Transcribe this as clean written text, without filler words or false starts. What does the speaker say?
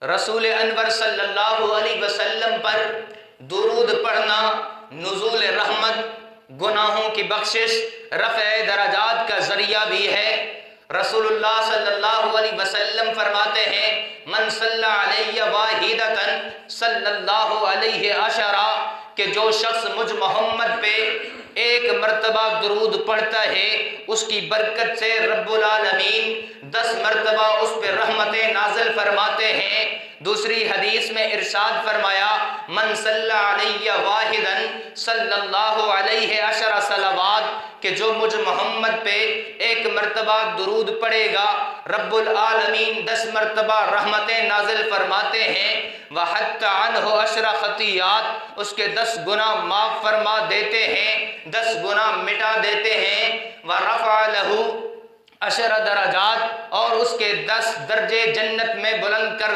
رسول انور صلی اللہ علیہ وسلم پر درود پڑھنا نزول رحمت، گناہوں کی بخشش، رفع درجات کا ذریعہ بھی ہے۔ رسول اللہ صلی اللہ علیہ وسلم فرماتے ہیں من صلی علیہ واحدۃ صلی اللہ علیہ عشرہ، کہ جو شخص مجھ محمد پہ ایک مرتبہ درود پڑھتا ہے اس کی برکت سے رب العالمین 10 مرتبہ اس پہ رحمتیں نازل فرماتے ہیں۔ دوسری حدیث میں ارشاد فرمایا من صلی علیہ واحدا صلی اللہ علیہ عشر صلوات، کہ جو مجھ محمد پہ ایک مرتبہ درود پڑھے گا رب العالمین 10 مرتبہ رحمتیں نازل فرماتے ہیں۔ وحط عنہ 10 خطیات، اس کے 10 گناہ معاف فرما دیتے ہیں، 10 گناہ مٹا دیتے ہیں۔ ورفع لہ 10 درجات، اور اس کے 10 درجے جنت میں بلند کر